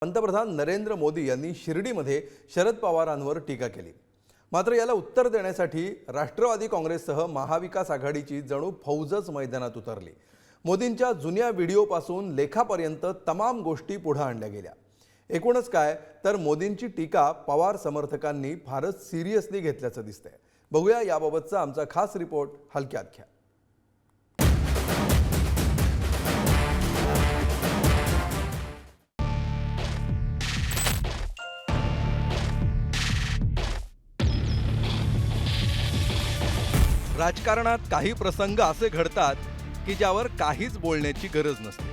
पंतप्रधान नरेंद्र मोदी यांनी शिर्डीमध्ये शरद पवारांवर टीका केली। मात्र याला उत्तर देण्यासाठी राष्ट्रवादी काँग्रेससह महाविकास आघाडीची जणू फौजच मैदानात उतरली। मोदींच्या जुन्या व्हिडिओपासून लेखापर्यंत तमाम गोष्टी पुढे आणल्या गेल्या। एकूणच काय तर मोदींची टीका पवार समर्थकांनी फारच सिरियसली घेतल्याचं दिसतंय। बघूया याबाबतचा आमचा खास रिपोर्ट हलक्यात घ्या। राजकारणात काही प्रसंग असे घडतात की ज्यावर काहीच बोलण्याची गरज नसते।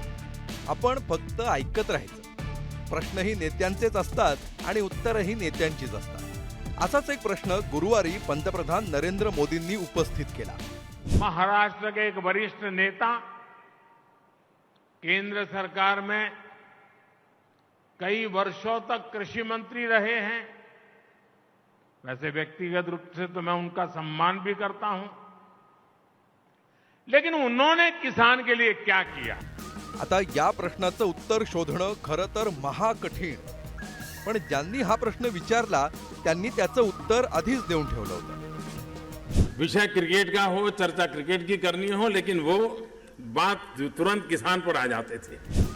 आपण फक्त ऐकत राहायचं। प्रश्नही नेत्यांचेच असतात आणि उत्तरही नेत्यांचीच असतात। असाच एक प्रश्न गुरुवारी पंतप्रधान नरेंद्र मोदींनी उपस्थित केला। महाराष्ट्र के एक वरिष्ठ नेता केंद्र सरकार में कई वर्षों तक कृषि मंत्री रहे हैं। वैसे व्यक्तिगत रूप से तो मैं उनका सम्मान भी करता हूं, लेकिन उन्होंने किसान के लिए क्या किया? आता या प्रश्नाचं उत्तर शोधणं खरं तर महाकठीण, पण ज्यांनी हा प्रश्न विचारला त्यांनी त्याचं उत्तर आधीच देऊन ठेवलं होतं। विषय क्रिकेट का हो, चर्चा क्रिकेट की करनी हो, लेकिन वो बात तुरंत किसान पर आ जाते थे।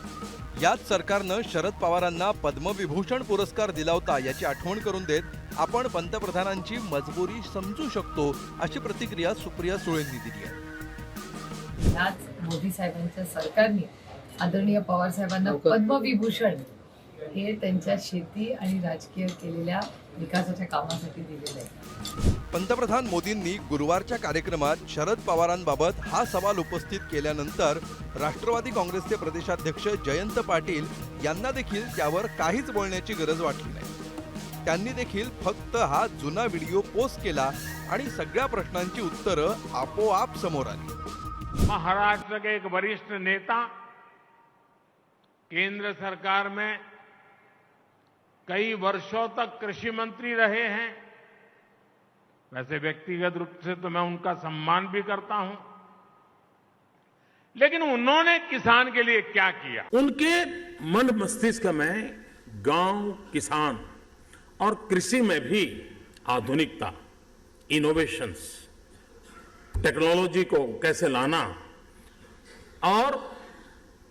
याच सरकारनं शरद पवारांना पद्मविभूषण पुरस्कार दिला होता याची आठवण करून देत आपण पंतप्रधानांची मजबुरी समजू शकतो अशी प्रतिक्रिया सुप्रिया सुळेंनी दिली आहे। याच मोदी साहेबांच्या सरकारने आदरणीय पवार साहेबांना पद्मविभूषण हे त्यांच्या शेती आणि राजकीय केलेल्या विकासाच्या कामासाठी दिलेले आहे। पंतप्रधान मोदींनी गुरुवारच्या कार्यक्रमात शरद पवारांबाबत हा सवाल उपस्थित केल्यानंतर राष्ट्रवादी काँग्रेसचे प्रदेशाध्यक्ष जयंत पाटील यांना देखील त्यावर काहीच बोलण्याची गरज वाटली नाही। त्यांनी देखील फक्त हा जुना व्हिडिओ पोस्ट केला आणि सगळ्या प्रश्नांची उत्तरं आपोआप समोर आली। महाराष्ट्र के एक वरिष्ठ नेता केंद्र सरकार में कई वर्षों तक कृषि मंत्री रहे हैं। वैसे व्यक्तिगत रूप से तो मैं उनका सम्मान भी करता हूं, लेकिन उन्होंने किसान के लिए क्या किया? उनके मन मस्तिष्क में गांव, किसान और कृषि में भी आधुनिकता, इनोवेशंस, टेक्नोलॉजी को कैसे लाना और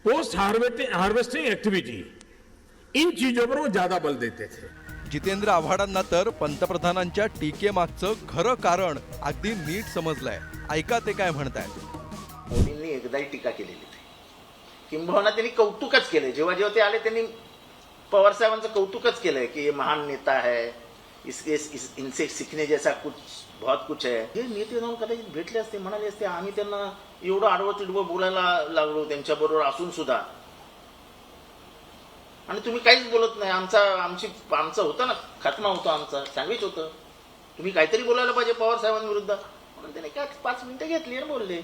पोस्ट हार्वेस्टिंग एक्टिविटी, इन चीजों पर वो ज्यादा बल देते थे। जितेंद्र आव्हाडांना तर पंतप्रधानांच्या टीकेमागचं खरं कारण अगदी नीट समजलंय। ऐका ते काय म्हणतायत। मोदींनी एकदाही टीका केलेली नाही, किंबहुना त्यांनी कौतुकच केले। जेव्हा जेव्हा ते आले त्यांनी पवार साहेबांचं कौतुकच केलंय की ये महान नेता है, इनसे सीखने जैसा कुछ बहुत कुछ है। हे नेते जाऊन कदाचित भेटले असते, म्हणाले असते आम्ही त्यांना एवढं आडवं तिडवं बोलायला लागलो त्यांच्याबरोबर असून सुद्धा, आणि तुम्ही काहीच बोलत नाही। आमचं होतं ना, खात्मा होता, आमचा सँडविच होतं, तुम्ही काहीतरी बोलायला पाहिजे पवार साहेबांविरुद्ध, म्हणून त्याने काय 5 मिनिटं घेतली आणि बोलले।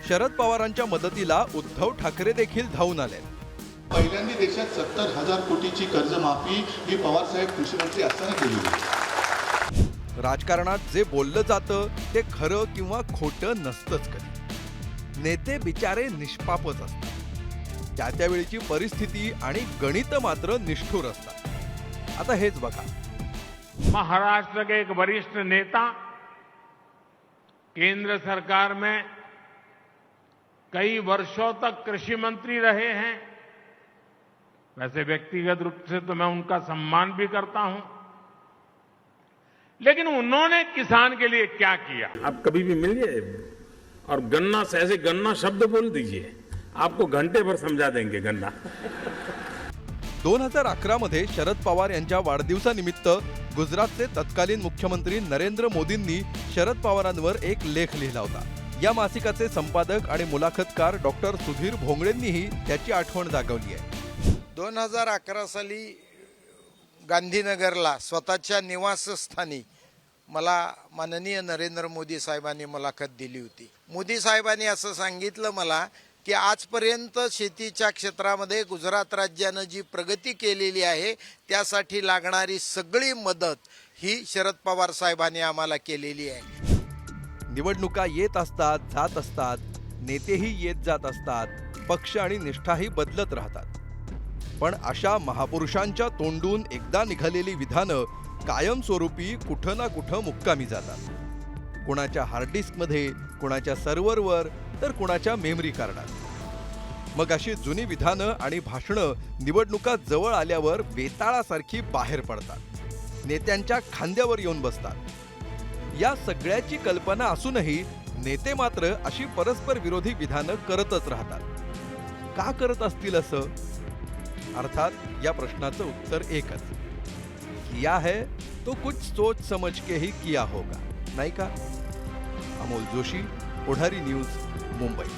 शरद पवारांच्या मदतीला उद्धव ठाकरे देखील धावून आले। पहिल्यांदा देशात 70,000 कोटीची कर्जमाफी ही पवार साहेब कृषी मंत्री असताना केली। राजकारणात जे बोललं जातं ते खरं किंवा खोटं नसतंच कधी। नेते बिचारे निष्पापच असतात। त्या वेळीची परिस्थिती आणि गणित मात्र निष्ठुर असतात। आता हेच बघा। महाराष्ट्र के एक वरिष्ठ नेता केंद्र सरकार में कई वर्षों तक कृषि मंत्री रहे हैं। वैसे व्यक्तिगत रूप से तो मैं उनका सम्मान भी करता हूं, लेकिन उन्होंने किसान के लिए क्या किया? आप कभी भी मिलिए और गन्ना से ऐसे गन्ना शब्द बोल दीजिए, आपको घंटे भर समझा देंगे गन्ना। 2011 मध्ये शरद पवार यांच्या वाढदिवसानिमित्त गुजरातचे तत्कालीन मुख्यमंत्री नरेंद्र मोदींनी शरद पवारांवर एक लेख लिहिला होता। या मासिकाचे संपादक आणि मुलाखतकार डॉक्टर सुधीर भोंगळेंनीही त्याची आठवण जागवली आहे। 2011 साली गांधीनगरला स्वतःच्या निवासस्थानी मला माननीय नरेंद्र मोदी साहेबांनी मुलाखत दिली होती। मोदी साहेबांनी असं सांगितलं मला की आजपर्यंत शेतीच्या क्षेत्रामध्ये गुजरात राज्यानं जी प्रगती केलेली आहे त्यासाठी लागणारी सगळी मदत ही शरद पवार साहेबांनी आम्हाला केलेली आहे। निवडणुका येत असतात, जात असतात, नेतेही येत जात असतात, पक्ष आणि निष्ठाही बदलत राहतात। पण अशा महापुरुषांच्या तोंडून एकदा निघालेली विधानं कायमस्वरूपी कुठं ना कुठं मुक्कामी जातात. कुणाच्या हार्ड डिस्कमध्ये, कुणाच्या सर्व्हरवर, तर कुणाच्या मेमरी कार्डात. मग अशी जुनी विधानं आणि भाषणं निवडणुका जवळ आल्यावर वेताळासारखी बाहेर पडतात, नेत्यांच्या खांद्यावर येऊन बसतात. या सगळ्याची कल्पना असूनही नेते मात्र अशी परस्पर विरोधी विधानं करतच राहतात. का करत असतील असं? अर्थात या प्रश्नाचं उत्तर एकच, किया है तो कुछ सोच समझ के ही किया होगा, नाही का? अमोल जोशी, पुढारी न्यूज, मुंबई.